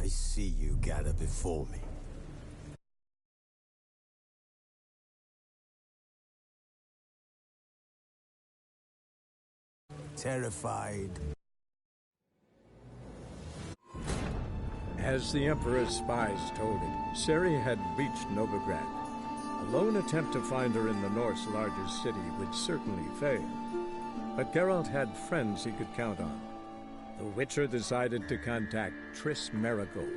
I see you gather before me. Terrified. As the Emperor's spies told him, Ciri had reached Novigrad. A lone attempt to find her in the North's largest city would certainly fail. But Geralt had friends he could count on. The Witcher decided to contact Triss Merigold.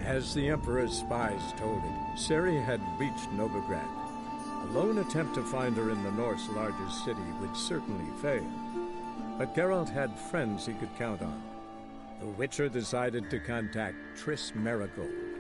As the Emperor's spies told him, Ciri had reached Novigrad. A lone attempt to find her in the North's largest city would certainly fail. But Geralt had friends he could count on. The Witcher decided to contact Triss Merigold.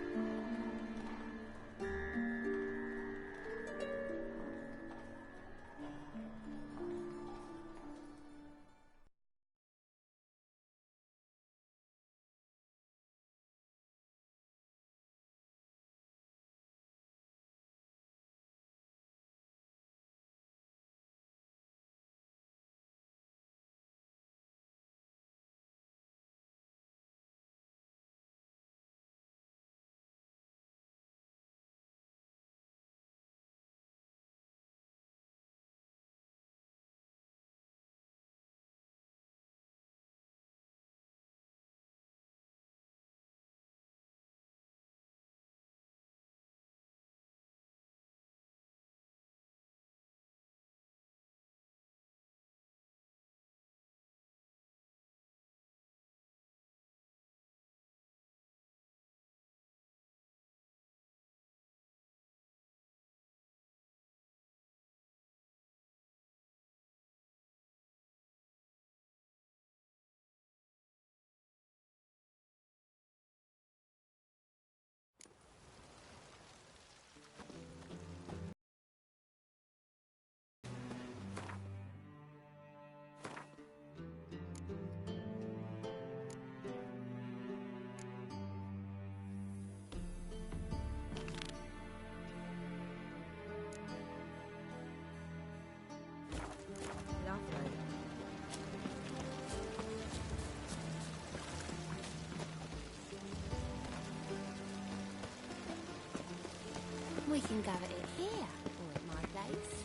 We can gather it here, or at my place.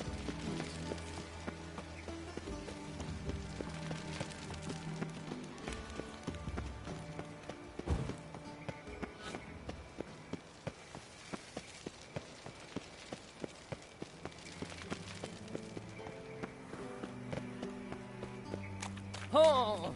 Oh!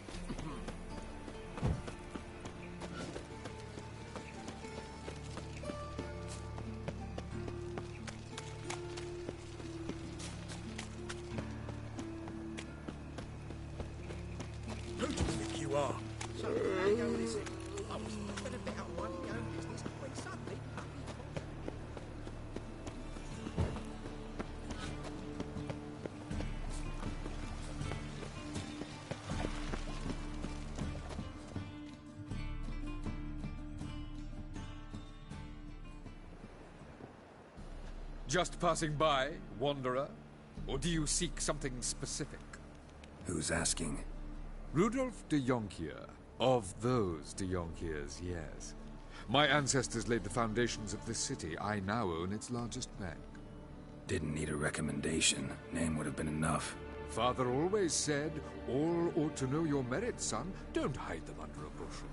Just passing by, wanderer? Or do you seek something specific? Who's asking? Rudolf de Jonkier. Of those de Jonkiers, yes. My ancestors laid the foundations of this city. I now own its largest bank. Didn't need a recommendation. Name would have been enough. Father always said, all ought to know your merits, son. Don't hide them under a bushel.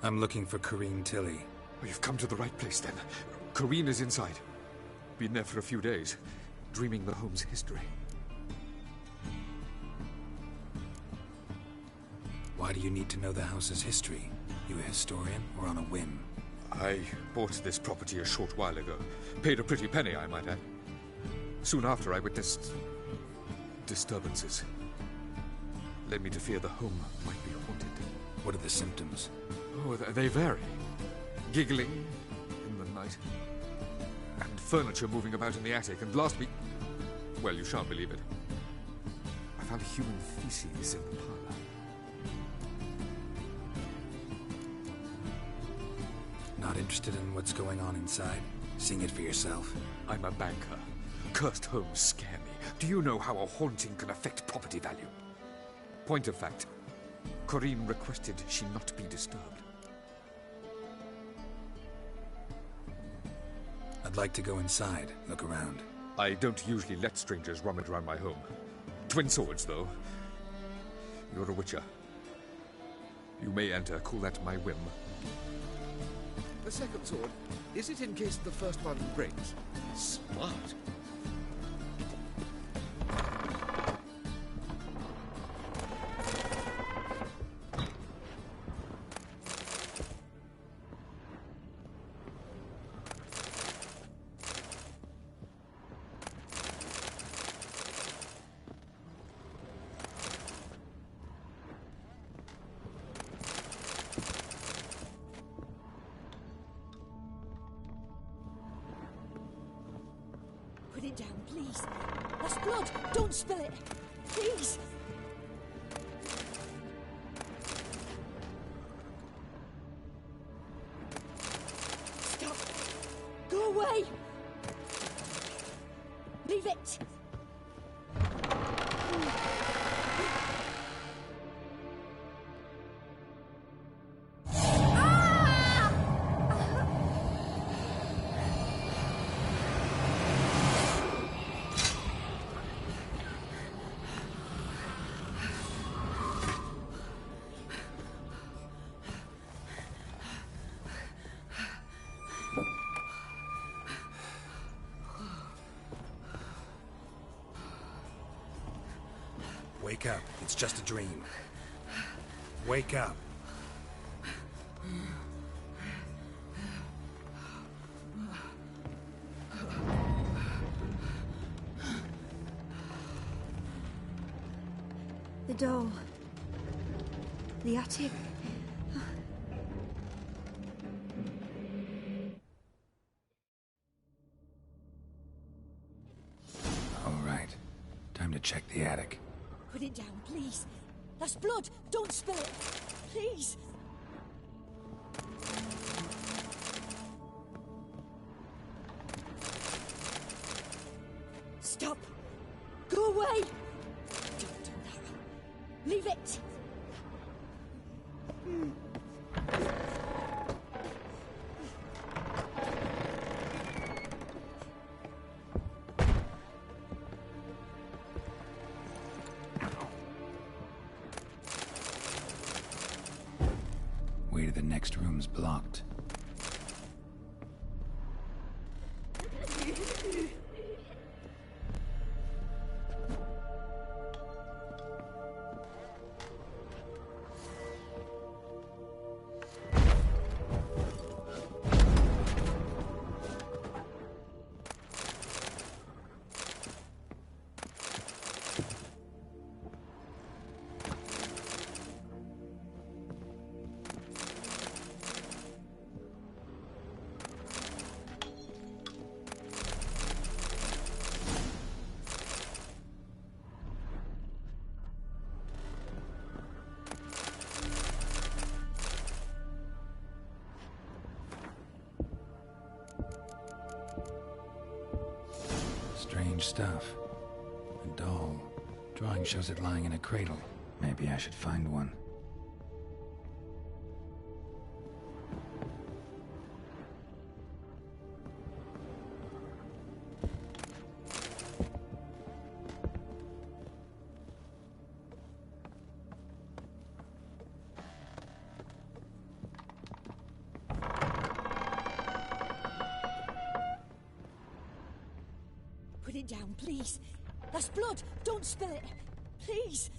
I'm looking for Corrine Tilly. Oh, you've come to the right place, then. Corrine is inside. Been there for a few days, dreaming the home's history. Why do you need to know the house's history? You a historian or on a whim? I bought this property a short while ago. Paid a pretty penny, I might add. Soon after, I witnessed disturbances. Led me to fear the home might be haunted. What are the symptoms? Oh, they vary. Giggling in the night. And furniture moving about in the attic. And last week... Well, you shan't believe it. I found human feces in the parlor. Not interested in what's going on inside? Seeing it for yourself? I'm a banker. Cursed homes scare me. Do you know how a haunting can affect property value? Point of fact, Corrine requested she not be disturbed. I'd like to go inside, look around. I don't usually let strangers rummage around my home. Twin swords, though. You're a witcher. You may enter, call that my whim. The second sword, is it in case the first one breaks? Smart. Put it down, please. That's blood. Don't spill it. Please. Stop. Go away. Leave it. Wake up. It's just a dream. Wake up. The door. The attic. All right. Time to check the attic. Put it down, please. That's blood. Don't spill it. Please. Stop. Go away. Don't do that. Leave it. Way to the next room's blocked. Strange stuff. A doll. Drawing shows it lying in a cradle. Maybe I should find one. Put it down, please. That's blood. Don't spill it. Please.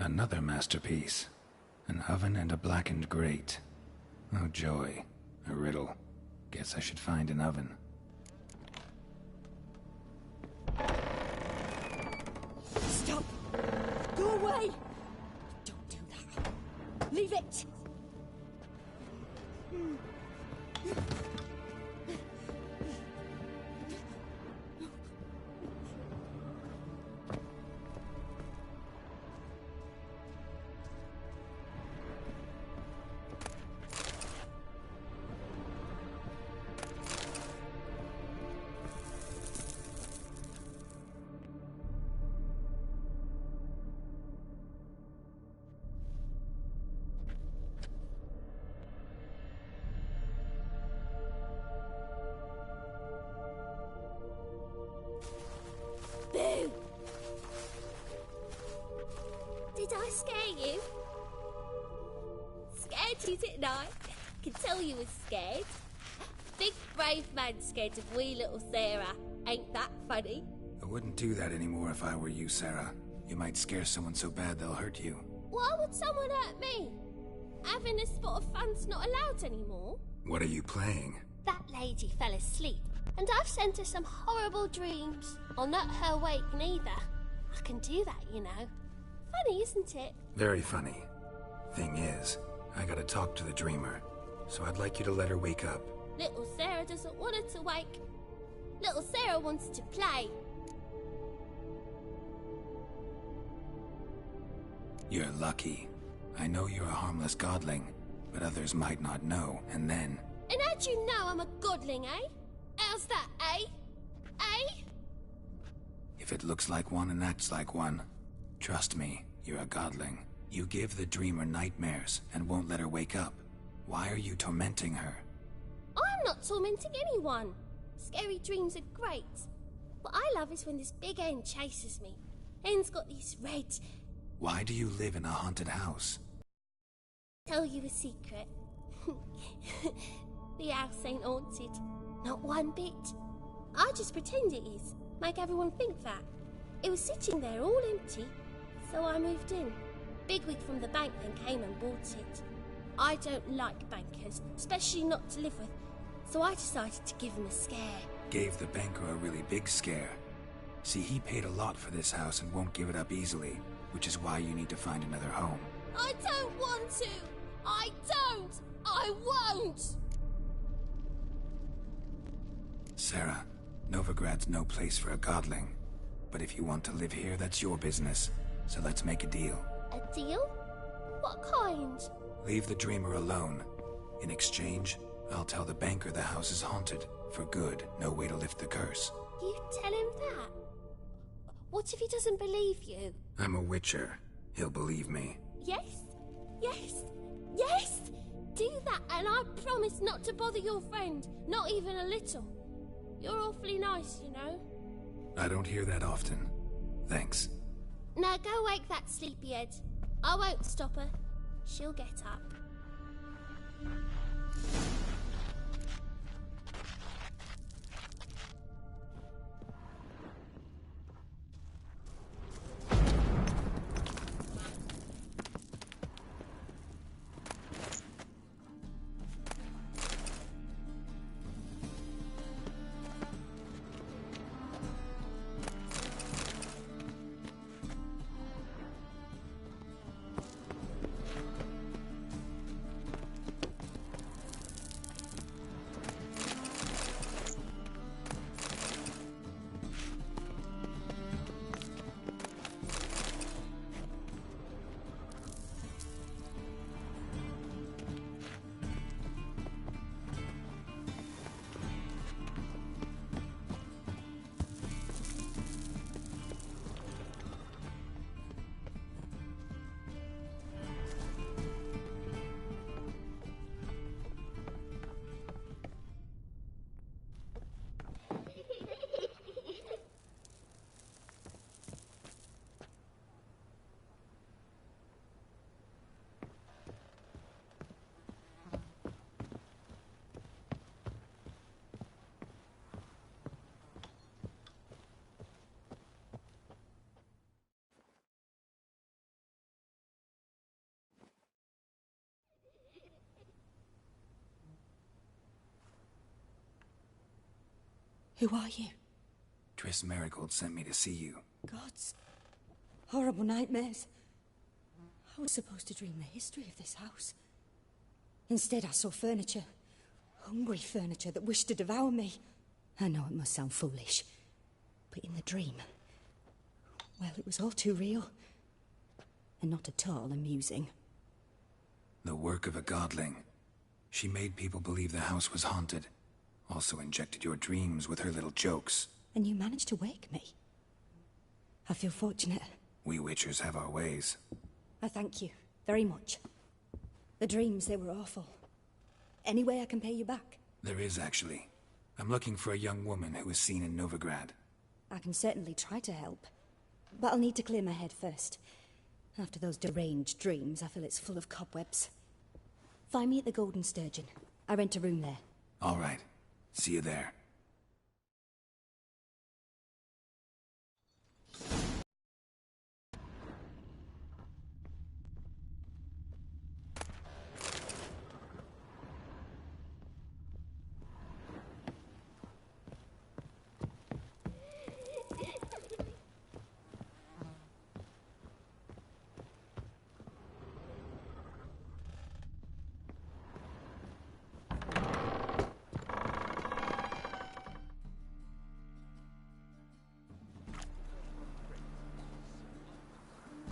Another masterpiece. An oven and a blackened grate. Oh joy. A riddle. Guess I should find an oven. Stop! Go away! Don't do that. Leave it! Boo! Did I scare you? Scared you, didn't I? Can tell you was scared. Big brave man scared of wee little Sarah. Ain't that funny? I wouldn't do that anymore if I were you, Sarah. You might scare someone so bad they'll hurt you. Why would someone hurt me? Having a spot of fun's not allowed anymore. What are you playing? That lady fell asleep, and I've sent her some horrible dreams. I'll not her wake neither. I can do that, you know. Funny, isn't it? Very funny. Thing is, I gotta talk to the dreamer, so I'd like you to let her wake up. Little Sarah doesn't want her to wake. Little Sarah wants to play. You're lucky. I know you're a harmless godling, but others might not know, and then... And how'd you know I'm a godling, eh? How's that, eh? Eh? If it looks like one and acts like one, trust me, you're a godling. You give the dreamer nightmares and won't let her wake up. Why are you tormenting her? I'm not tormenting anyone. Scary dreams are great. What I love is when this big hen chases me. Hen's got these red... Why do you live in a haunted house? Tell you a secret. The house ain't haunted. Not one bit. I just pretend it is. Make everyone think that. It was sitting there all empty, so I moved in. Bigwig from the bank then came and bought it. I don't like bankers, especially not to live with, so I decided to give him a scare. Gave the banker a really big scare. See, he paid a lot for this house and won't give it up easily, which is why you need to find another home. I don't want to! I don't! I won't! Sarah, Novigrad's no place for a godling. But if you want to live here, that's your business. So let's make a deal. A deal? What kind? Leave the dreamer alone. In exchange, I'll tell the banker the house is haunted. For good, no way to lift the curse. You tell him that? What if he doesn't believe you? I'm a witcher. He'll believe me. Yes? Yes? Yes! Do that, and I promise not to bother your friend. Not even a little. You're awfully nice, you know. I don't hear that often. Thanks. Now go wake that sleepyhead. I won't stop her. She'll get up. Who are you? Triss Marigold sent me to see you. Gods. Horrible nightmares. I was supposed to dream the history of this house. Instead, I saw furniture. Hungry furniture that wished to devour me. I know it must sound foolish, but in the dream, well, it was all too real. And not at all amusing. The work of a godling. She made people believe the house was haunted. Also injected your dreams with her little jokes. And you managed to wake me. I feel fortunate. We witchers have our ways. I thank you very much. The dreams, they were awful. Any way I can pay you back? There is, actually. I'm looking for a young woman who was seen in Novigrad. I can certainly try to help. But I'll need to clear my head first. After those deranged dreams, I feel it's full of cobwebs. Find me at the Golden Sturgeon. I rent a room there. All right. See you there.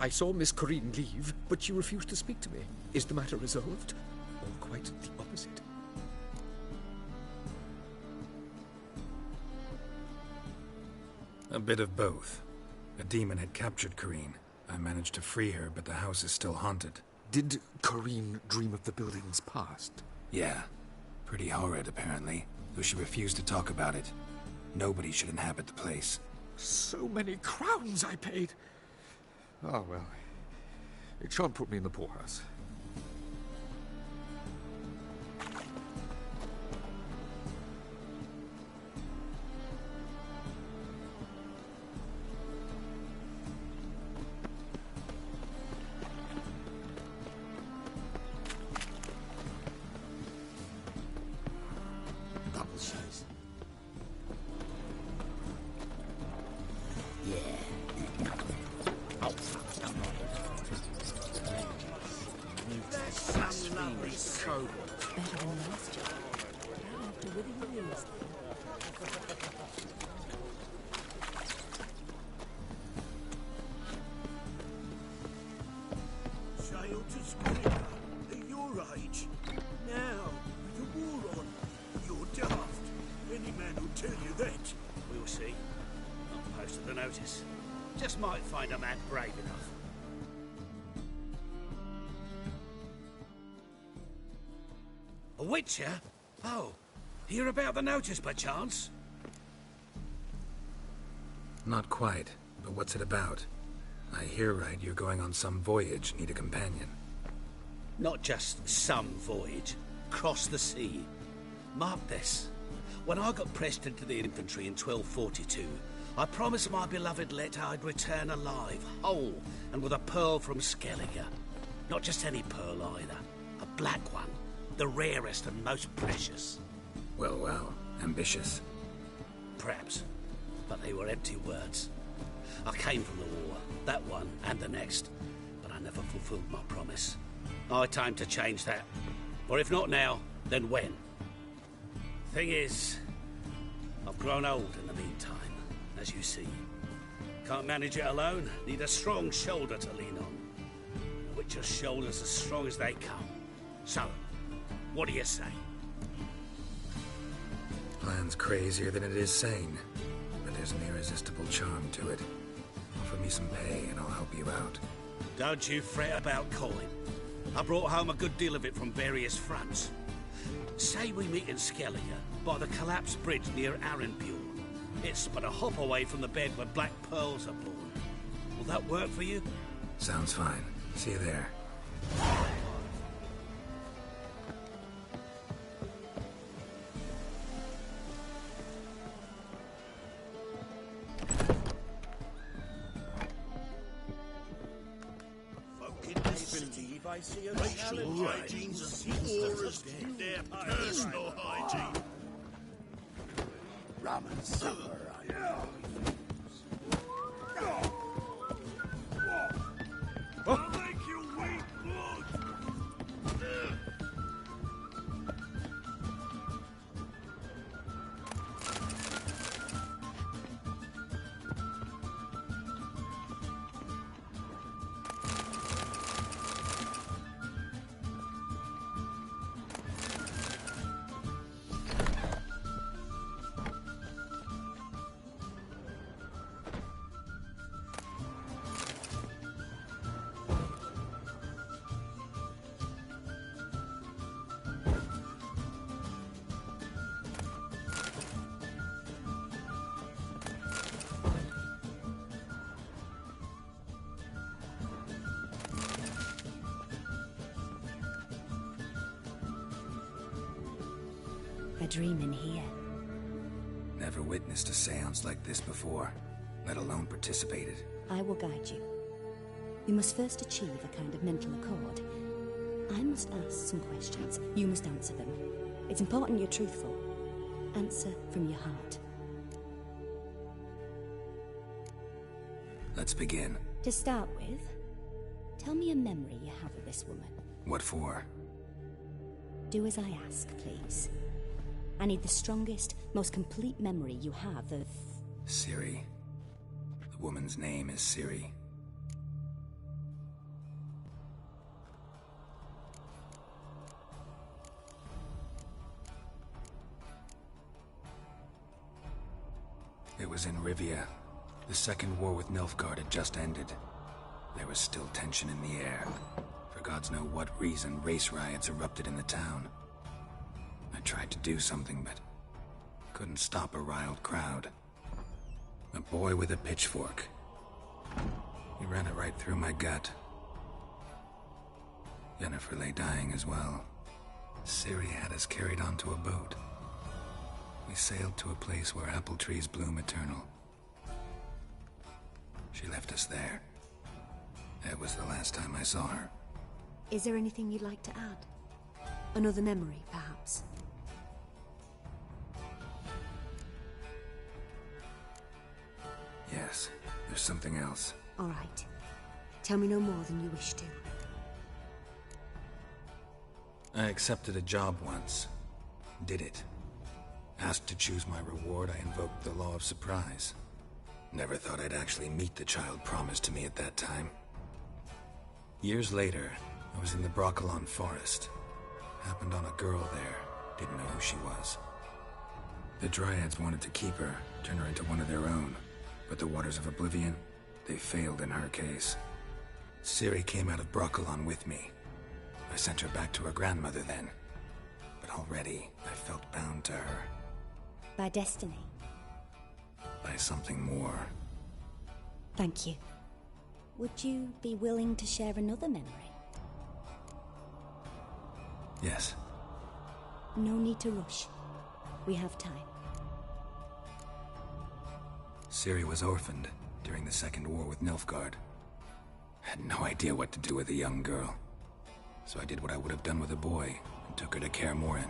I saw Miss Corinne leave, but she refused to speak to me. Is the matter resolved? Or quite the opposite? A bit of both. A demon had captured Corinne. I managed to free her, but the house is still haunted. Did Corinne dream of the building's past? Yeah. Pretty horrid, apparently, though she refused to talk about it. Nobody should inhabit the place. So many crowns I paid! Oh, well. It shan't put me in the poorhouse. Sail to Square at your age. Now, with the war on, you're daft. Any man will tell you that. We'll see. I'll post the notice. Just might find a man brave enough. A witcher? Oh, hear about the notice by chance? Not quite, but what's it about? I hear right, you're going on some voyage, need a companion. Not just some voyage. Cross the sea. Mark this. When I got pressed into the infantry in 1242, I promised my beloved Let I'd return alive, whole, and with a pearl from Skellige. Not just any pearl either. A black one. The rarest and most precious. Well, well, ambitious. Perhaps. But they were empty words. I came from the war, that one and the next, but I never fulfilled my promise. High time to change that. Or if not now, then when? Thing is, I've grown old in the meantime, as you see. Can't manage it alone, need a strong shoulder to lean on. A witcher's shoulder's as strong as they come. So, what do you say? Plan's crazier than it is sane, but there's an irresistible charm to it. Offer me some pay and I'll help you out. Don't you fret about coin. I brought home a good deal of it from various fronts. Say we meet in Skellige, by the collapsed bridge near Arenbjorn. It's but a hop away from the bed where black pearls are born. Will that work for you? Sounds fine. See you there. Racial hygiene's as poor as their personal hygiene. rum and supper, I I'll make you weep blood! A dream in here. Never witnessed a seance like this before, let alone participated. I will guide you. You must first achieve a kind of mental accord. I must ask some questions. You must answer them. It's important you're truthful. Answer from your heart. Let's begin. To start with, tell me a memory you have of this woman. What for? Do as I ask, please. I need the strongest, most complete memory you have of... Ciri. The woman's name is Ciri. It was in Rivia. The second war with Nilfgaard had just ended. There was still tension in the air. For gods know what reason, race riots erupted in the town. I tried to do something, but couldn't stop a riled crowd. A boy with a pitchfork. He ran it right through my gut. Yennefer lay dying as well. Ciri had us carried onto a boat. We sailed to a place where apple trees bloom eternal. She left us there. That was the last time I saw her. Is there anything you'd like to add? Another memory, perhaps? Yes, there's something else. All right. Tell me no more than you wish to. I accepted a job once. Did it. Asked to choose my reward, I invoked the law of surprise. Never thought I'd actually meet the child promised to me at that time. Years later, I was in the Broccolon forest. Happened on a girl there. Didn't know who she was. The Dryads wanted to keep her, turn her into one of their own. But the Waters of Oblivion, they failed in her case. Ciri came out of Broccolon with me. I sent her back to her grandmother then. But already, I felt bound to her. By destiny? By something more. Thank you. Would you be willing to share another memory? Yes. No need to rush. We have time. Ciri was orphaned during the Second War with Nilfgaard. Had no idea what to do with a young girl. So I did what I would have done with a boy and took her to Kaer Morhen.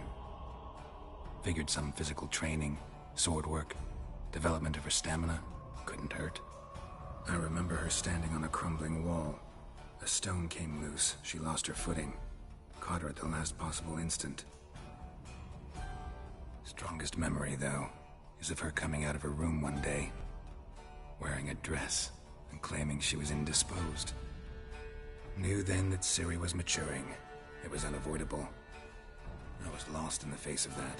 Figured some physical training, sword work, development of her stamina couldn't hurt. I remember her standing on a crumbling wall. A stone came loose, she lost her footing. Caught her at the last possible instant. Strongest memory, though, is of her coming out of her room one day, wearing a dress and claiming she was indisposed. Knew then that Ciri was maturing. It was unavoidable. I was lost in the face of that.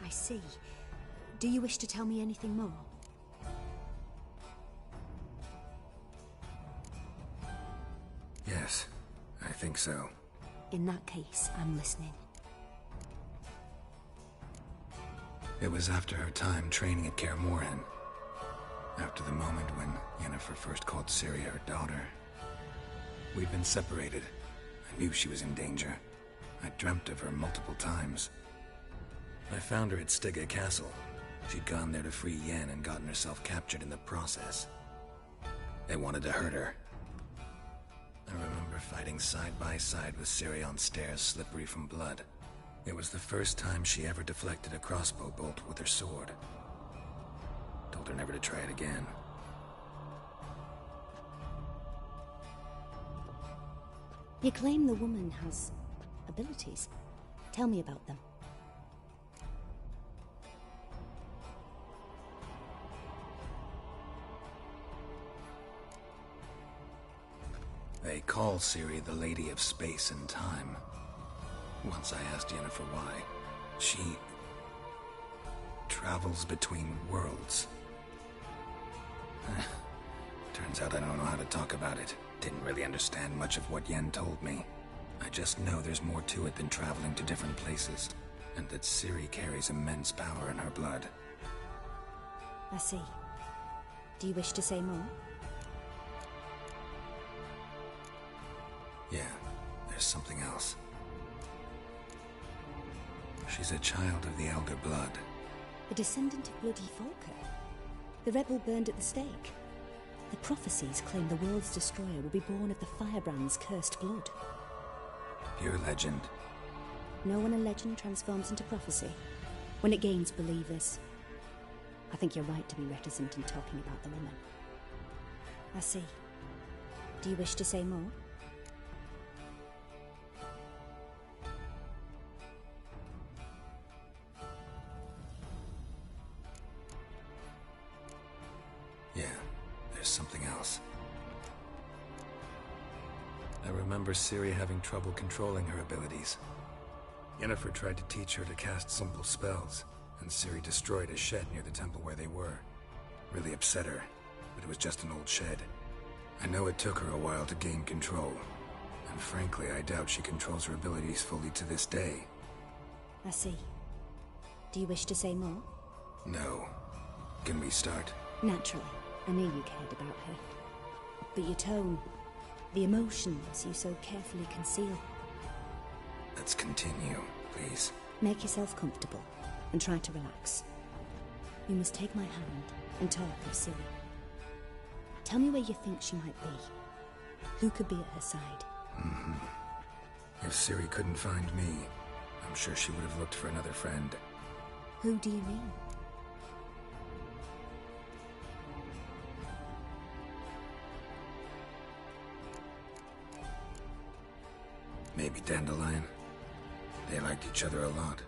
I see. Do you wish to tell me anything more? Yes, I think so. In that case, I'm listening. It was after her time training at Kaer Morhen. After the moment when Yennefer first called Ciri her daughter. We'd been separated. I knew she was in danger. I dreamt of her multiple times. I found her at Stygga Castle. She'd gone there to free Yen and gotten herself captured in the process. They wanted to hurt her. I remember fighting side by side with Ciri on stairs slippery from blood. It was the first time she ever deflected a crossbow bolt with her sword. Told her never to try it again. You claim the woman has abilities. Tell me about them. They call Ciri the Lady of Space and Time. Once I asked Yennefer why. She travels between worlds. Turns out I don't know how to talk about it. Didn't really understand much of what Yen told me. I just know there's more to it than traveling to different places, and that Ciri carries immense power in her blood. I see. Do you wish to say more? Yeah, there's something else. She's a child of the Elder Blood. A descendant of Bloody Falker. The rebel burned at the stake. The prophecies claim the world's destroyer will be born of the Firebrand's cursed blood. Pure legend. Know when a legend transforms into prophecy? When it gains believers. I think you're right to be reticent in talking about the woman. I see. Do you wish to say more? Yeah, there's something else. I remember Ciri having trouble controlling her abilities. Yennefer tried to teach her to cast simple spells, and Ciri destroyed a shed near the temple where they were. Really upset her, but it was just an old shed. I know it took her a while to gain control, and frankly, I doubt she controls her abilities fully to this day. I see. Do you wish to say more? No. Can we start? Naturally. I knew you cared about her. But your tone, the emotions you so carefully conceal. Let's continue, please. Make yourself comfortable and try to relax. You must take my hand and talk of Ciri. Tell me where you think she might be. Who could be at her side? If Ciri couldn't find me, I'm sure she would have looked for another friend. Who do you mean? Maybe Dandelion. They liked each other a lot.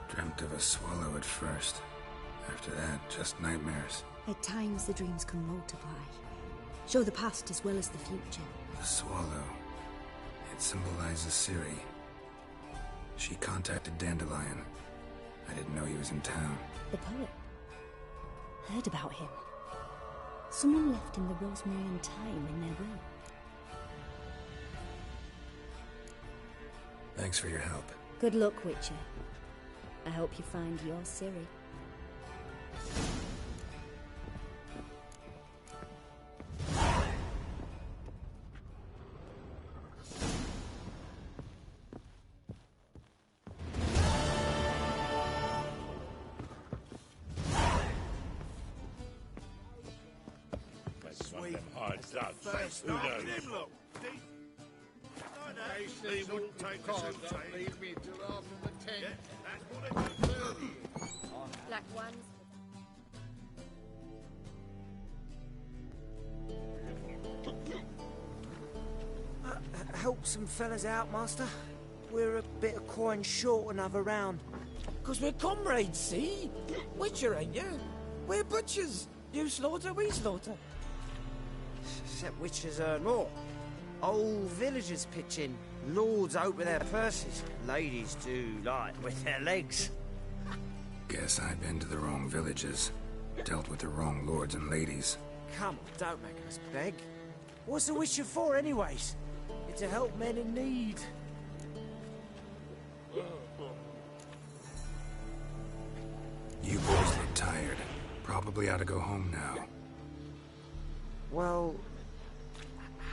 Dreamt of a swallow at first. After that, just nightmares. At times the dreams can multiply. Show the past as well as the future. The swallow. It symbolizes Ciri. She contacted Dandelion. I didn't know he was in town. The poet. Heard about him. Someone left him the rosemary and thyme in their will. Thanks for your help. Good luck, Witcher. I hope you find your Ciri. Hard drugs. Who knows? He wouldn't take the same leave me till after the 10th. Yeah, that's what it is. Black ones. Help some fellas out, Master. We're a bit of coin short another round. 'Cause we're comrades, see? Witcher, ain't you? We're butchers. You slaughter, we slaughter. Except witches earn more. Old villagers pitch in. Lords out with their purses. Ladies do light with their legs. Guess I've been to the wrong villages. Dealt with the wrong lords and ladies. Come on, don't make us beg. What's a witcher for, anyways? It's to help men in need. You boys look tired. Probably ought to go home now. Well,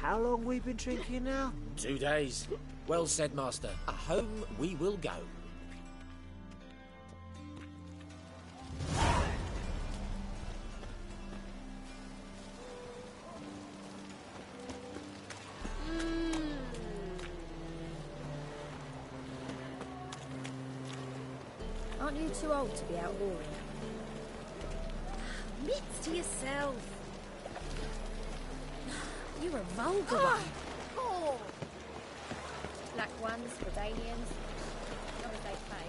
how long we been drinking now? 2 days. Well said, Master. Home we will go. Aren't you too old to be out whoring? Mitts to yourself. You're a vulgar one. Oh. Black ones, Redanians. Not as they pay.